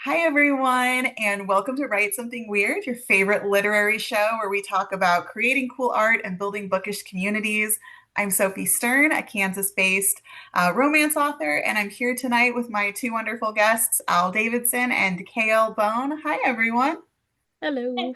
Hi, everyone, and welcome to Write Something Weird, your favorite literary show where we talk about creating cool art and building bookish communities. I'm Sophie Stern, a Kansas-based romance author, and I'm here tonight with my two wonderful guests, Al Davidson and K.L. Bone. Hi, everyone. Hello.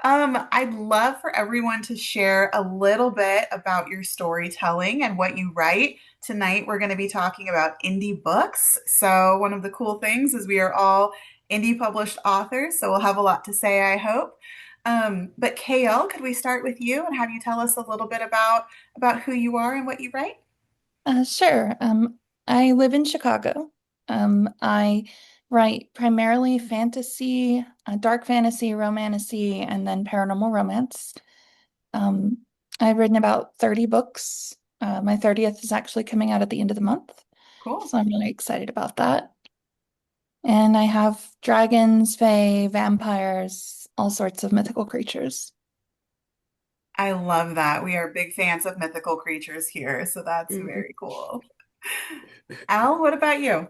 I'd love for everyone to share a little bit about your storytelling and what you write. Tonight, we're going to be talking about indie books. So, one of the cool things is we are all indie published authors, so we'll have a lot to say, I hope. But KL, could we start with you and have you tell us a little bit about who you are and what you write? Sure. I live in Chicago. I write primarily fantasy, dark fantasy, romantasy, and then paranormal romance. Um, I've written about 30 books. My 30th is actually coming out at the end of the month, Cool. so I'm really excited about that. And I have dragons, fae, vampires, all sorts of mythical creatures. I love that. We are big fans of mythical creatures here, so that's Mhm. very cool. Al, what about you?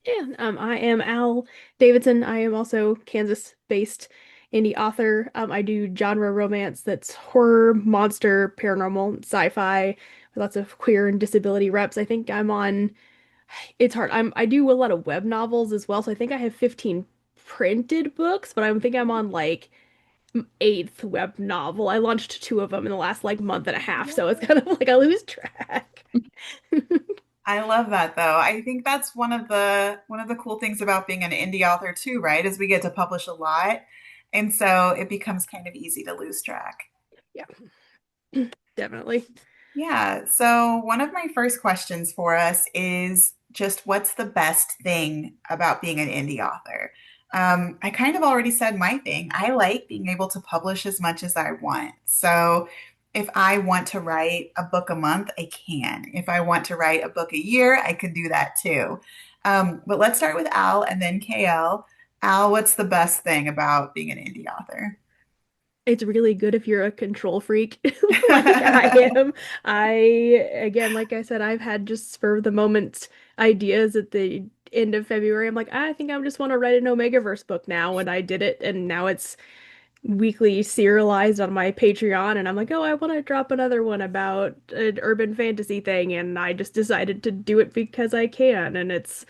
Yeah, I am Al Davidson. I am also Kansas-based indie author. I do genre romance that's horror, monster, paranormal, sci-fi, with lots of queer and disability reps. I think I'm on, it's hard. I do a lot of web novels as well, so I think I have 15 printed books, but I think I'm on like eighth web novel. I launched two of them in the last like month and a half, so it's kind of like I lose track. I love that though. I think that's one of the cool things about being an indie author too, right? Is we get to publish a lot. And so it becomes kind of easy to lose track. Yeah, definitely. Yeah. So one of my first questions for us is just what's the best thing about being an indie author? I kind of already said my thing. I like being able to publish as much as I want. So if I want to write a book a month, I can. If I want to write a book a year, I can do that too. But let's start with Al and then KL. Al, what's the best thing about being an indie author? It's really good if you're a control freak like I am. I, again, like I said, I've had just spur of the moment ideas at the end of February. I'm like, I think I just want to write an Omegaverse book now. And I did it. And now it's weekly serialized on my Patreon. And I'm like, oh, I want to drop another one about an urban fantasy thing. And I just decided to do it because I can. And it's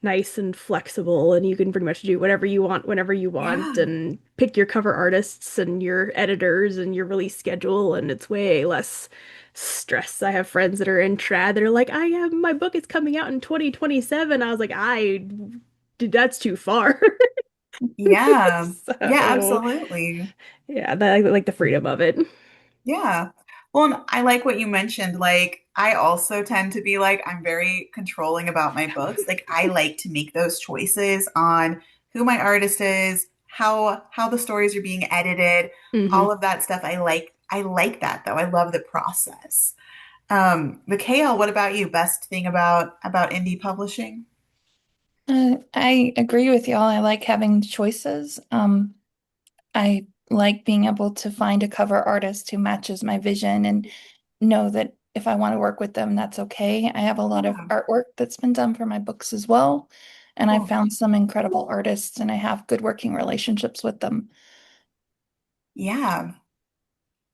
nice and flexible, and you can pretty much do whatever you want whenever you want Yeah. and pick your cover artists and your editors and your release schedule, and it's way less stress. I have friends that are in trad that are like, I have my book is coming out in 2027. I was like, I did that's too far. Yeah. Yeah, So absolutely. yeah, I like the freedom of it. Yeah. Well, and I like what you mentioned. Like, I also tend to be like, I'm very controlling about my books. Like, I like to make those choices on who my artist is, how the stories are being edited, all Hmm. of that stuff. I like that though. I love the process. Mikhail, what about you? Best thing about indie publishing? I agree with y'all. I like having choices. I like being able to find a cover artist who matches my vision and know that if I want to work with them, that's okay. I have a lot of Yeah, artwork that's been done for my books as well. And I've cool. found some incredible artists and I have good working relationships with them. Yeah.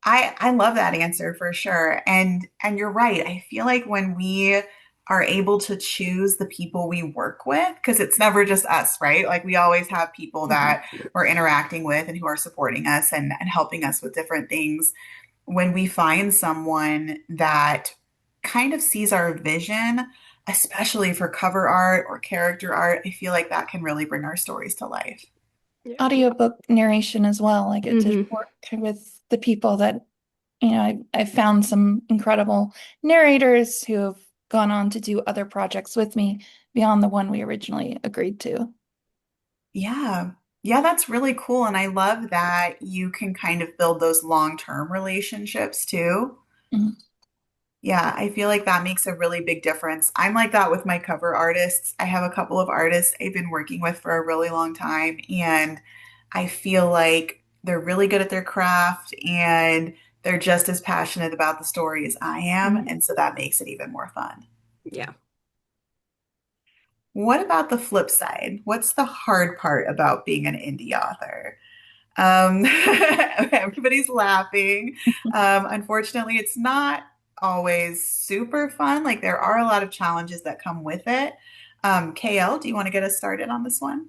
I love that answer for sure. And you're right. I feel like when we are able to choose the people we work with, because it's never just us, right? Like we always have people Mhm. that we're interacting with and who are supporting us and helping us with different things. When we find someone that kind of sees our vision, especially for cover art or character art, I feel like that can really bring our stories to life. Yeah. Audiobook narration as well. I get to Hmm. work with the people that, I've found some incredible narrators who have gone on to do other projects with me beyond the one we originally agreed to. Yeah. Yeah, that's really cool. And I love that you can kind of build those long-term relationships too. Mhm. Yeah, I feel like that makes a really big difference. I'm like that with my cover artists. I have a couple of artists I've been working with for a really long time, and I feel like they're really good at their craft and they're just as passionate about the story as I am. Mhm. And so that makes it even more fun. Yeah. what about the flip side? What's the hard part about being an indie author? Everybody's laughing. Unfortunately, it's not always super fun. Like there are a lot of challenges that come with it. KL, do you want to get us started on this one?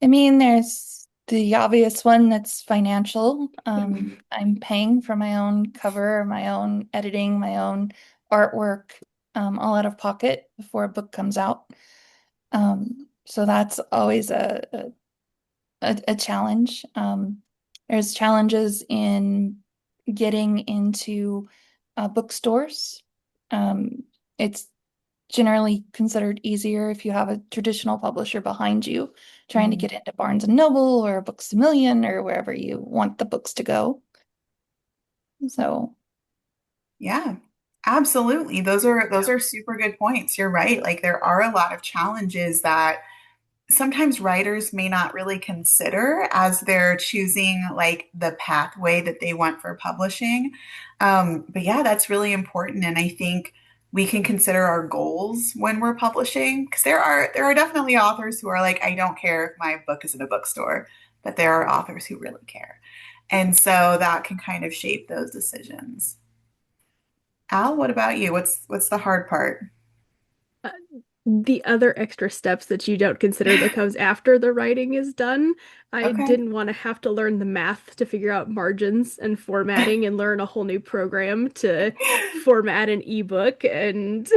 I mean, there's the obvious one that's financial. I'm paying for my own cover, my own editing, my own artwork, all out of pocket before a book comes out. So that's always a challenge. There's challenges in getting into bookstores. It's generally considered easier if you have a traditional publisher behind you trying to Mhm. get into Barnes and Noble or Books a Million or wherever you want the books to go. So, Yeah, absolutely. Those Yeah. are super good points. You're right. Like there are a lot of challenges that sometimes writers may not really consider as they're choosing like the pathway that they want for publishing. But yeah, that's really important. And I think we can consider our goals when we're publishing because there are definitely authors who are like, I don't care if my book is in a bookstore, but there are authors who really care. And so that can kind of shape those decisions. Al, what about you? What's the hard part? Uh, the other extra steps that you don't consider that comes after the writing is done. I Okay. didn't want to have to learn the math to figure out margins and formatting and learn a whole new program to format an ebook and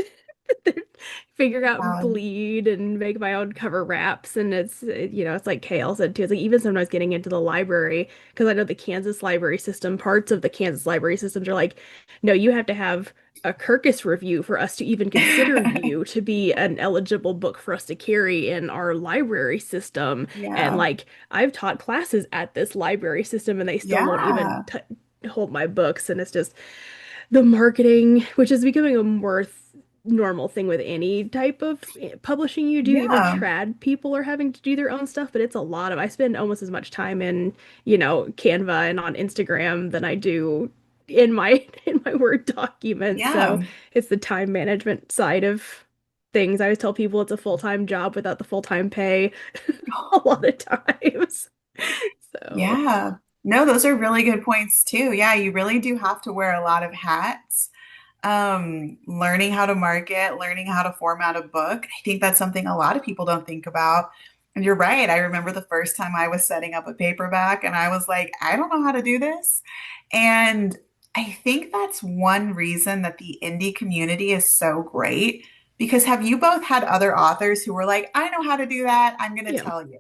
figure out Valid. bleed and make my own cover wraps. And it's like Kale said too. It's like even sometimes getting into the library, because I know the Kansas library system, parts of the Kansas library systems are like, no, you have to have a Kirkus review for us to even consider you to be an eligible book for us to carry in our library system. And Yeah. like I've taught classes at this library system and they still won't even Yeah. t hold my books. And it's just the marketing, which is becoming a more normal thing with any type of publishing you do. Even Yeah. trad people are having to do their own stuff, but it's a lot of, I spend almost as much time in, Canva and on Instagram than I do in my in my Word document. So Yeah. it's the time management side of things. I always tell people it's a full-time job without the full-time pay a lot of times. So, Yeah. No, those are really good points too. Yeah, you really do have to wear a lot of hats. Learning how to market, learning how to format a book. I think that's something a lot of people don't think about. And you're right. I remember the first time I was setting up a paperback and I was like, I don't know how to do this. And I think that's one reason that the indie community is so great because have you both had other authors who were like, I know how to do that. I'm going to yeah. tell you.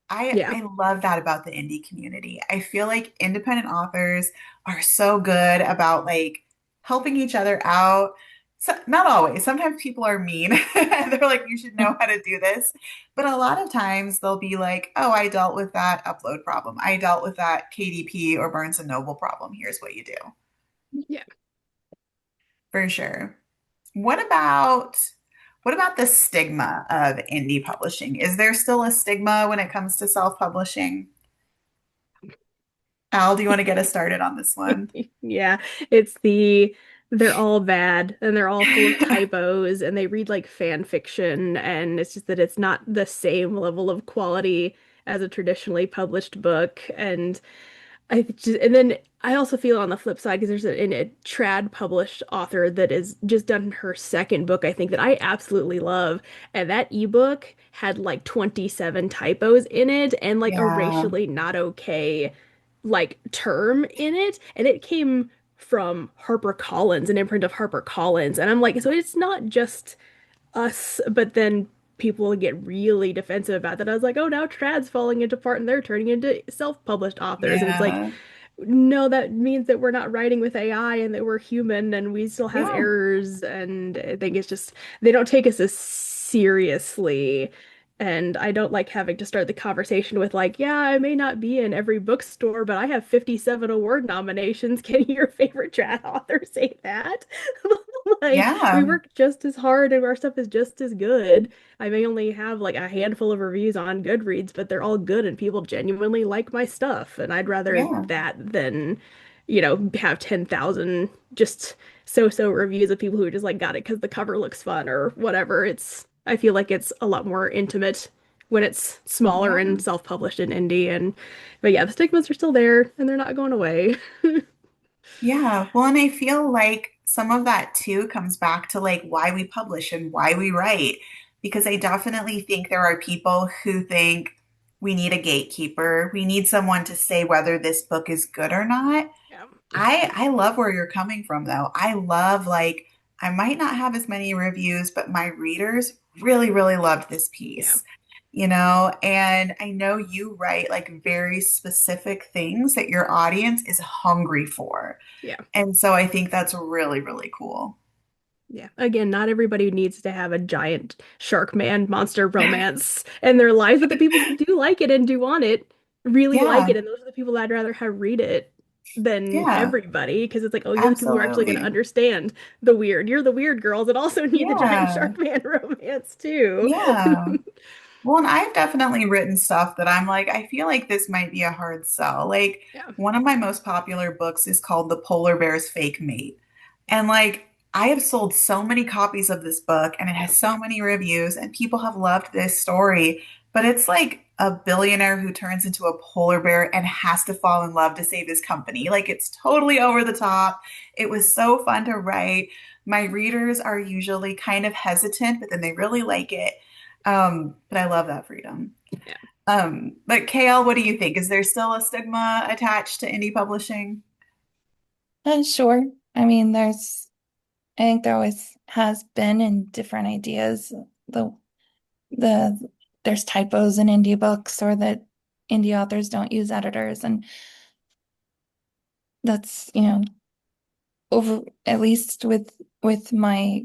I Yeah. I love that about the indie community. I feel like independent authors are so good about like helping each other out. So, not always. Sometimes people are mean. They're like, you should know how to do this. But a lot of times they'll be like, oh, I dealt with that upload problem. I dealt with that KDP or Barnes and Noble problem. Here's what you do. Yeah. For sure. What about what about the stigma of indie publishing? Is there still a stigma when it comes to self-publishing? Al, do you want to get us started on this one? Yeah, it's they're all bad and they're all full of typos and they read like fan fiction and it's just that it's not the same level of quality as a traditionally published book and then I also feel on the flip side because there's a trad published author that is just done her second book I think that I absolutely love and that ebook had like 27 typos in it and like a Yeah, racially not okay like term in it and it came from HarperCollins, an imprint of HarperCollins. And I'm like, so it's not just us, but then people get really defensive about that. I was like, oh, now trad's falling into part and they're turning into self-published authors. And it's like, yeah, no, that means that we're not writing with AI and that we're human and we still have yeah, errors. And I think it's just, they don't take us as seriously. And I don't like having to start the conversation with, like, yeah, I may not be in every bookstore, but I have 57 award nominations. Can your favorite trad author say that? Like, we yeah, work just as hard and our stuff is just as good. I may only have like a handful of reviews on Goodreads, but they're all good and people genuinely like my stuff. And I'd rather yeah, that than, have 10,000 just so-so reviews of people who just like got it because the cover looks fun or whatever. I feel like it's a lot more intimate when it's smaller Yeah. and self-published in indie. But yeah, the stigmas are still there and they're not going away. Yeah. Well, and I feel like some of that too comes back to like why we publish and why we write. Because I definitely think there are people who think we need a gatekeeper. We need someone to say whether this book is good or not. Yeah. I love where you're coming from though. I love like I might not have as many reviews, but my readers really, really loved this Yeah. piece. And I know you write like very specific things that your audience is hungry for. Yeah. And so I think that's really, really cool. Yeah. Again, not everybody needs to have a giant shark man monster romance in their lives, but the people who do like it and do want it really like Yeah, it. And those are the people that I'd rather have read it than yeah, everybody because it's like, oh, you're the people who are actually going to absolutely. understand the weird. You're the weird girls that also need the giant Yeah, shark man romance too. yeah. Well, and I've definitely written stuff that I'm like, I feel like this might be a hard sell. Like, Yeah. one of my most popular books is called The Polar Bear's Fake Mate. And like, I have sold so many copies of this book and it Yeah. has so many reviews, and people have loved this story. But it's like a billionaire who turns into a polar bear and has to fall in love to save his company. Like, it's totally over the top. It was so fun to write. My readers are usually kind of hesitant, but then they really like it. But I love that freedom. Yeah. But KL, what do you think? Is there still a stigma attached to indie publishing? Sure. I mean, I think there always has been in different ideas. The, the, there's typos in indie books or that indie authors don't use editors. And that's, over at least with my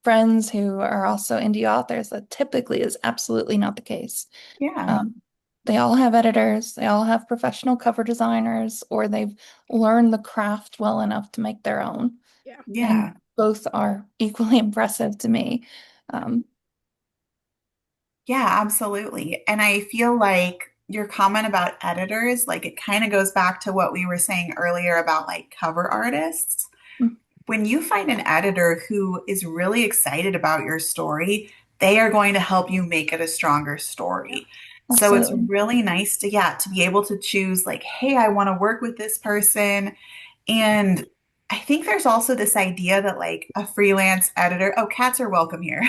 friends who are also indie authors, that typically is absolutely not the case. Yeah, Um, they all have editors, they all have professional cover designers, or they've learned the craft well enough to make their own. Yeah. And yeah, both are equally impressive to me. Um, yeah, absolutely. And I feel like your comment about editors, like it kind of goes back to what we were saying earlier about like cover artists. When you find an editor who is really excited about your story, they are going to help you make it a stronger Yeah. story. So it's Absolutely. really nice to, yeah, to be able to choose like, hey, I want to work with this person. And I think there's also this idea that like a freelance editor, oh, cats are welcome here.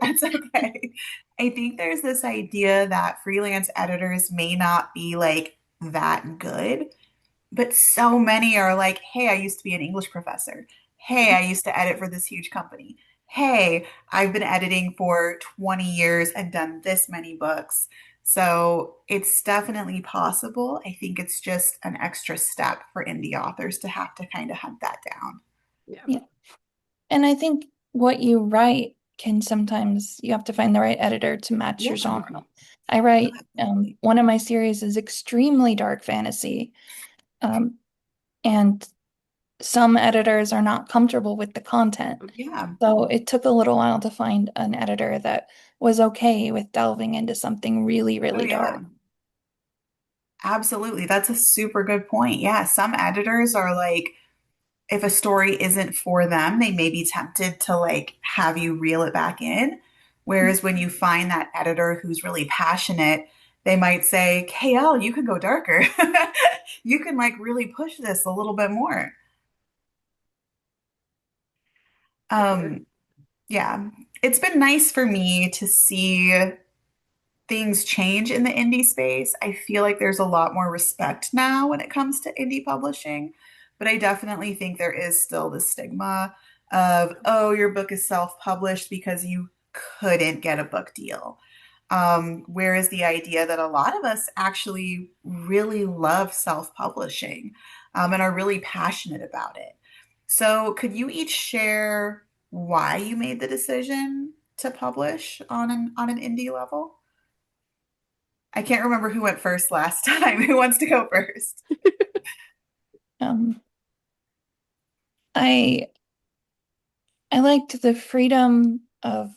That's okay. I think there's this idea that freelance editors may not be like that good. But so many are like, hey, I used to be an English professor. Hey, I used to edit for this huge company. Hey, I've been editing for 20 years and done this many books. So it's definitely possible. I think it's just an extra step for indie authors to have to kind of hunt that down. Yeah. Yeah. And I think what you write can sometimes you have to find the right editor to match your Yeah, genre. I write absolutely. one of my series is extremely dark fantasy. Um, and some editors are not comfortable with the content. Yeah. So it took a little while to find an editor that was okay with delving into something really, Oh, really dark. yeah. Absolutely. That's a super good point. Yeah. Some editors are like, if a story isn't for them, they may be tempted to like have you reel it back in. Whereas when you find that editor who's really passionate, they might say, KL, you could go darker. You can like really push this a little bit more. For sure. Um, yeah, it's been nice for me to see things change in the indie space. I feel like there's a lot more respect now when it comes to indie publishing, but I definitely think there is still the stigma of, oh, your book is self-published because you couldn't get a book deal. Whereas the idea that a lot of us actually really love self-publishing, and are really passionate about it. So, could you each share why you made the decision to publish on an indie level? I can't remember who went first last time. Who wants to go first? Um, I I liked the freedom of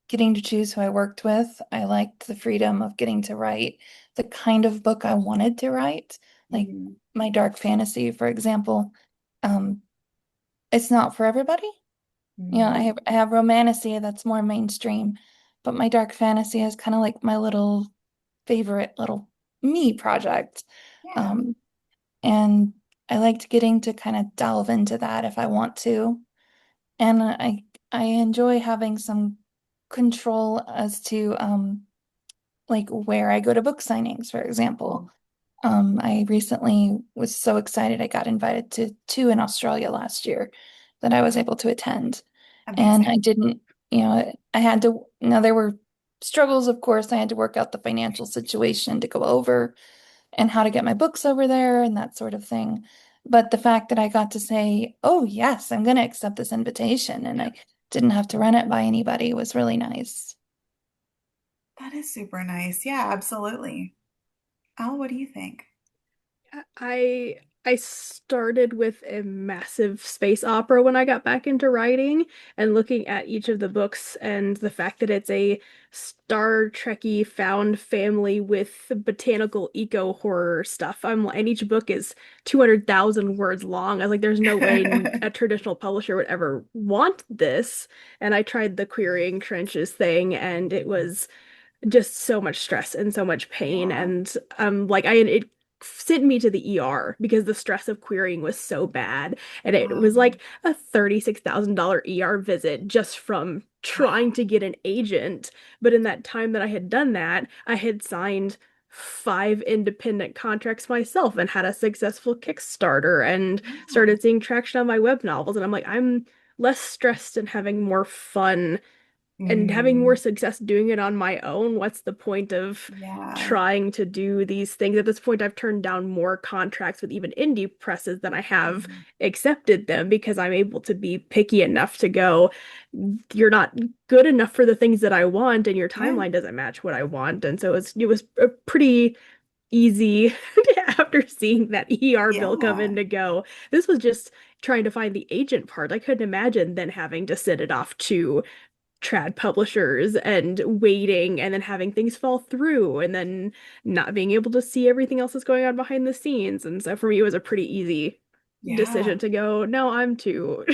getting to choose who I worked with. I liked the freedom of getting to write the kind of book I wanted to write. Like Mhm. my dark fantasy, for example, um, it's not for everybody. You know, Mhm. I have romantasy that's more mainstream, but my dark fantasy is kind of like my little favorite little me project. Yeah. Um, and I liked getting to kind of delve into that if I want to. And I enjoy having some control as to like where I go to book signings, for example. I recently was so excited I got invited to two in Australia last year that I was able to attend. And I Amazing. didn't, you know, I had to, now there were struggles, of course. I had to work out the financial situation to go over and how to get my books over there and that sort of thing. But the fact that I got to say, oh, yes, I'm going to accept this invitation and I didn't have to run it by anybody was really nice. That is super nice. Yeah, absolutely. Al, what do you think? I I started with a massive space opera when I got back into writing and looking at each of the books and the fact that it's a Star Trekky found family with botanical eco horror stuff. And each book is 200,000 words long. I was like, there's no way a traditional publisher would ever want this. And I tried the querying trenches thing and it was just so much stress and so much pain Yeah. and like I it sent me to the ER because the stress of querying was so bad and it was Um, like a $36,000 ER visit just from trying to get an agent, but in that time that I had done that I had signed 5 independent contracts myself and had a successful Kickstarter and yeah. started seeing traction on my web novels and I'm like I'm less stressed and having more fun and having more Mm, success doing it on my own. What's the point of yeah. trying to do these things? At this point, I've turned down more contracts with even indie presses than I have Mhm. accepted them because I'm able to be picky enough to go, you're not good enough for the things that I want, and your Yeah. timeline doesn't match what I want. And so it was a pretty easy after seeing that ER bill come Yeah. in to go. This was just trying to find the agent part. I couldn't imagine then having to send it off to trad publishers and waiting and then having things fall through and then not being able to see everything else that's going on behind the scenes. And so for me, it was a pretty easy Yeah. decision to go, no, I'm too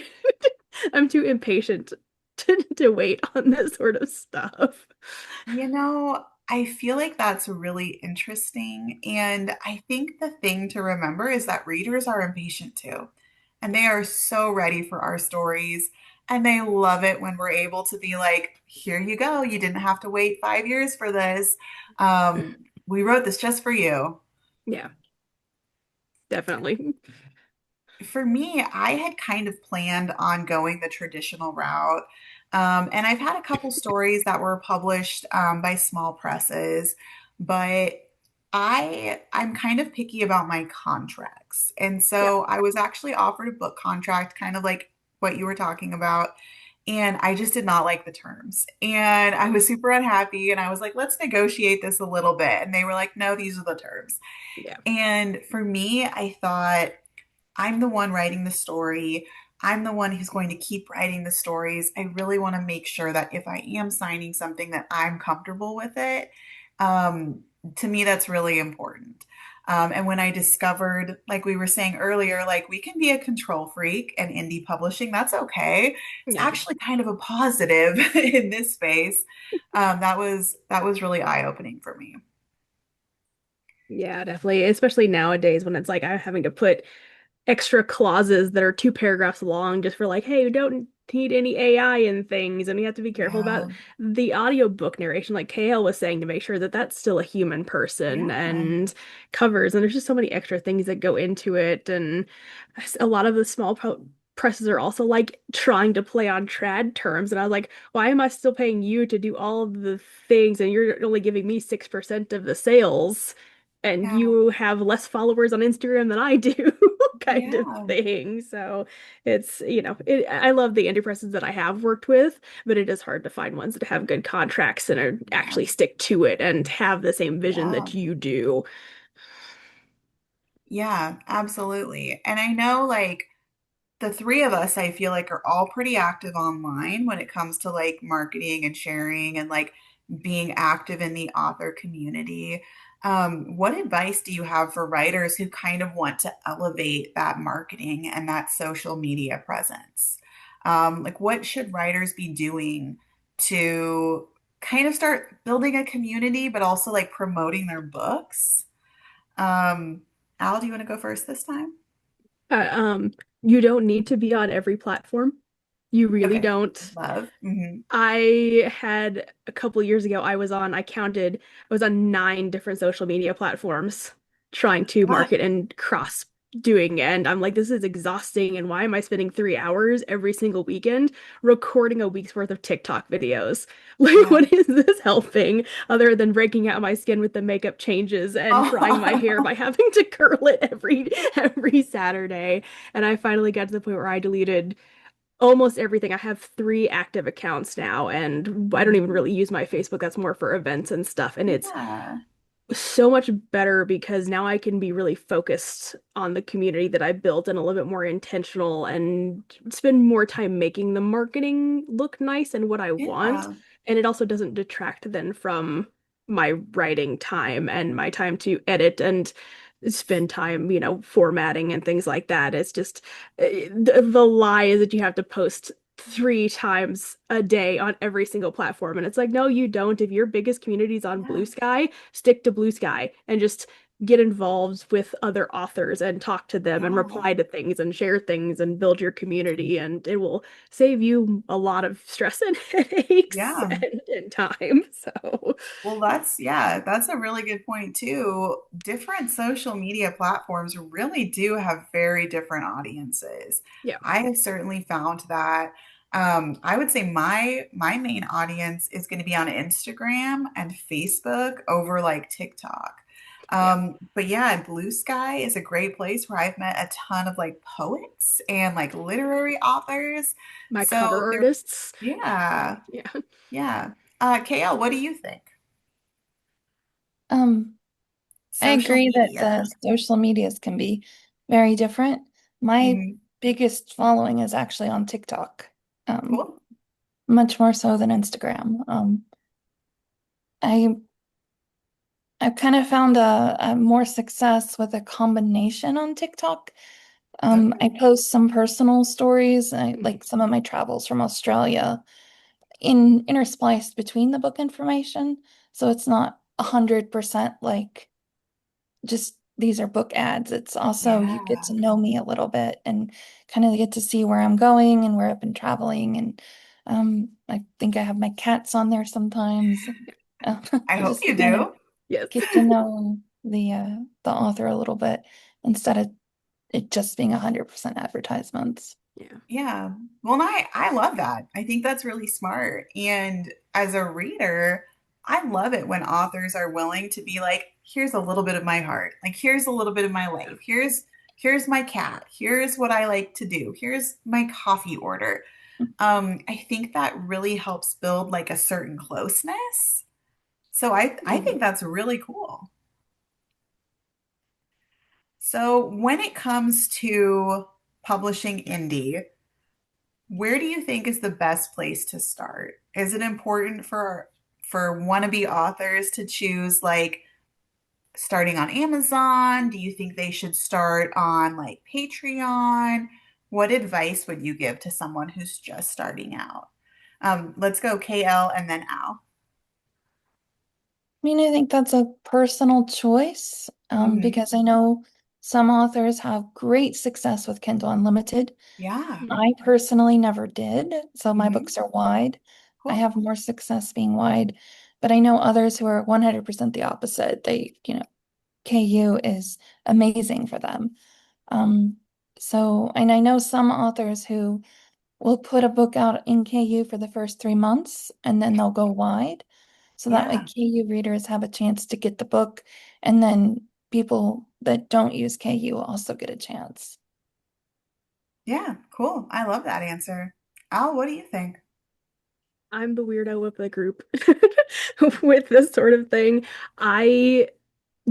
I'm too impatient to wait on this sort of stuff. I feel like that's really interesting. And I think the thing to remember is that readers are impatient too. And they are so ready for our stories. And they love it when we're able to be like, here you go. You didn't have to wait 5 years for this. We wrote this just for you. Yeah, definitely. For me, I had kind of planned on going the traditional route. And I've had a couple stories that were published by small presses, but I'm kind of picky about my contracts. And Yeah. so I was actually offered a book contract, kind of like what you were talking about. And I just did not like the terms. And I was super unhappy. And I was like, let's negotiate this a little bit. And they were like, no, these are the terms. Yeah. And for me, I thought, I'm the one writing the story. I'm the one who's going to keep writing the stories. I really want to make sure that if I am signing something that I'm comfortable with it. Um, to me, that's really important. And when I discovered, like we were saying earlier, like we can be a control freak and indie publishing, that's okay. It's Yeah. actually kind of a positive in this space. That was really eye-opening for me. Yeah, definitely. Especially nowadays when it's like I'm having to put extra clauses that are 2 paragraphs long just for like, hey, you don't need any AI and things, and we have to be careful about Yeah, the audiobook narration, like KL was saying, to make sure that that's still a human person yeah, and covers, and there's just so many extra things that go into it, and a lot of the presses are also like trying to play on trad terms, and I was like, why am I still paying you to do all of the things, and you're only giving me 6% of the sales? And yeah, you have less followers on Instagram than I do, kind of yeah, thing. So I love the indie presses that I have worked with, but it is hard to find ones that have good contracts and are yeah, actually stick to it and have the same vision yeah. that you do. Yeah, absolutely. And I know like the three of us, I feel like are all pretty active online when it comes to like marketing and sharing and like being active in the author community. What advice do you have for writers who kind of want to elevate that marketing and that social media presence? Like, what should writers be doing to kind of start building a community, but also like promoting their books? Um, Al, do you want to go first this time? Uh, um, you don't need to be on every platform. You really Okay. don't. Love. Hmm. I had a couple years ago, I counted, I was on 9 different social media platforms trying to God. market and cross doing. And I'm like, this is exhausting. And why am I spending 3 hours every single weekend recording a week's worth of TikTok videos? Like, Yeah. what is this helping other than breaking out my skin with the makeup changes and trying my hair Oh, by having to curl it every Saturday? And I finally got to the point where I deleted almost everything. I have 3 active accounts now, and I don't even really use my Facebook. That's more for events and stuff. And it's yeah. so much better because now I can be really focused on the community that I built and a little bit more intentional and spend more time making the marketing look nice and what I want. Yeah. And it also doesn't detract then from my writing time and my time to edit and spend time, formatting and things like that. It's just the lie is that you have to post 3 times a day on every single platform. And it's like, no, you don't. If your biggest community is on Blue Yeah. Sky, stick to Blue Sky and just get involved with other authors and talk to them and Yeah. reply to things and share things and build your community. And it will save you a lot of stress and headaches Yeah. and time. So, Well, yeah, that's a really good point too. Different social media platforms really do have very different audiences. yeah, I have certainly found that. I would say my main audience is going to be on Instagram and Facebook over like TikTok. yeah. But yeah, Blue Sky is a great place where I've met a ton of like poets and like literary authors. My So cover they're, artists. yeah, Yeah. yeah. KL, what do you think? Um, I Social agree that media. social medias can be very different. My Hmm. biggest following is actually on TikTok, Cool. much more so than Instagram. I I've kind of found a more success with a combination on TikTok. I Okay. post some personal stories, Mhm. like some of my travels from Australia, in interspliced between the book information, so it's not 100% like just these are book ads. It's also you get Yeah. to know me a little bit and kind of get to see where I'm going and where I've been traveling. And I think I have my cats on there sometimes. Uh, I hope just to you kind of do. Yes. get to know the author a little bit instead of it just being 100% advertisements. Yeah. Yeah. Well, and I love that. I think that's really smart. And as a reader, I love it when authors are willing to be like, here's a little bit of my heart. Like here's a little bit of my life. Here's my cat. Here's what I like to do. Here's my coffee order. I think that really helps build like a certain closeness. So I Mhm. think that's really cool. So when it comes to publishing indie, where do you think is the best place to start? Is it important for wannabe authors to choose like starting on Amazon? Do you think they should start on like Patreon? What advice would you give to someone who's just starting out? Let's go KL and then Al. I mean, I think that's a personal choice, Hmm. because I know some authors have great success with Kindle Unlimited. Yeah. Mhm. I personally never did, so my Hmm. books are wide. I Cool. have more success being wide, but I know others who are 100% the opposite. KU is amazing for them. Um, and I know some authors who will put a book out in KU for the first 3 months and then they'll go wide. So that way Yeah. KU readers have a chance to get the book, and then people that don't use KU also get a chance. Yeah. Cool. I love that answer. Al, what do you think? I'm the weirdo of the group with this sort of thing. I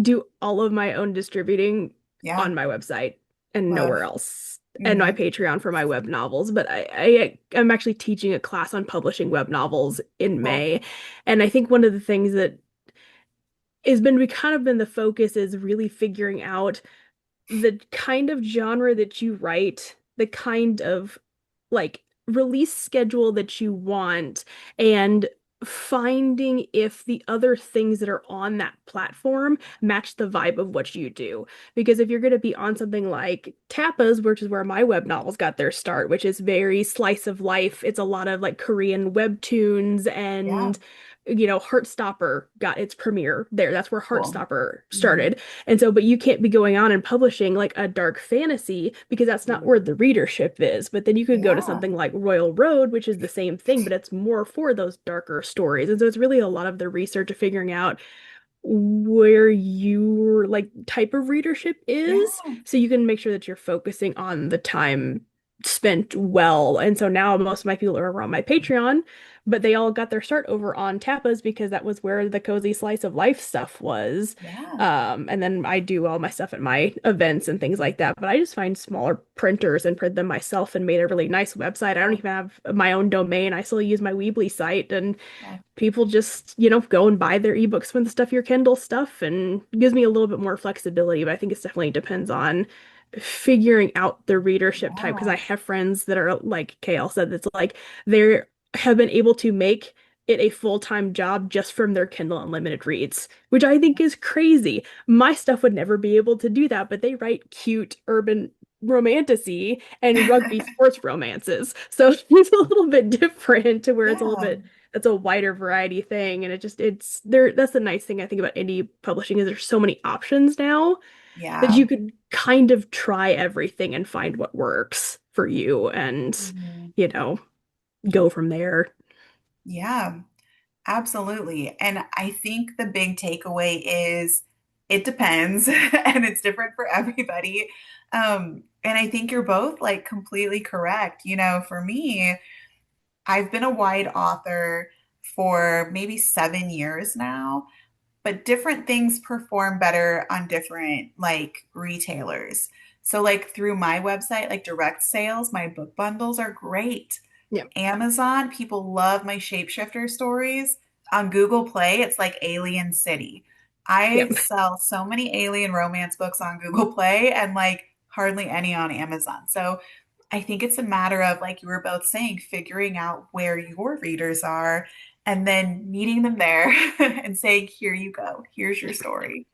do all of my own distributing Yeah. on my website and nowhere Love. else. And my Hmm. Patreon for my web novels, but I'm actually teaching a class on publishing web novels in Cool. May. And I think one of the things that has been kind of been the focus is really figuring out the kind of genre that you write, the kind of like release schedule that you want, and finding if the other things that are on that platform match the vibe of what you do. Because if you're going to be on something like Tapas, which is where my web novels got their start, which is very slice of life, it's a lot of like Korean webtoons Yeah, and Heartstopper got its premiere there. That's where cool. Heartstopper Hmm. started. And so, but you can't be going on and publishing like a dark fantasy because that's not where the readership is. But then you could go to Yeah, something like Royal Road, which is the same thing, but it's more for those darker stories. And so it's really a lot of the research of figuring out where your like type of readership is yeah, so you can make sure that you're focusing on the time spent well. And so now most of my people are over on my Patreon, but they all got their start over on Tapas because that was where the cozy slice of life stuff was. yeah, And then I do all my stuff at my events and things like that. But I just find smaller printers and print them myself and made a really nice website. I don't yeah, even have my own domain. I still use my Weebly site, and yeah, people just, go and buy their ebooks from the Stuff Your Kindle stuff, and gives me a little bit more flexibility. But I think it definitely depends on figuring out the readership type because I yeah, have friends that are like KL said, that's like they have been able to make it a full-time job just from their Kindle Unlimited reads, which I think is crazy. My stuff would never be able to do that, but they write cute urban romantasy and rugby sports romances. So it's a little bit different to where it's a little yeah, bit it's a wider variety thing, and it's there. That's the nice thing I think about indie publishing is there's so many options now that yeah. you could kind of try everything and find what works for you and Mhm. you know go from there. Yeah, absolutely. And I think the big takeaway is it depends and it's different for everybody. And I think you're both like completely correct. For me, I've been a wide author for maybe 7 years now, but different things perform better on different like retailers. So like through my website, like direct sales, my book bundles are great. Yep. Amazon, people love my shapeshifter stories. On Google Play, it's like Alien City. I Yep. sell so many alien romance books on Google Play and like hardly any on Amazon. So I think it's a matter of, like you were both saying, figuring out where your readers are and then meeting them there and saying, here you go, here's your story.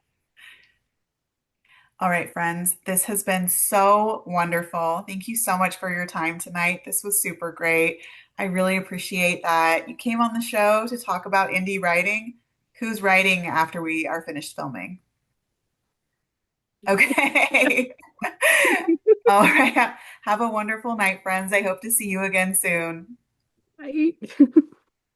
All right, friends, this has been so wonderful. Thank you so much for your time tonight. This was super great. I really appreciate that you came on the show to talk about indie writing. Who's writing after we are finished filming? Okay. All right. Have a wonderful night, friends. I hope to see you again soon. I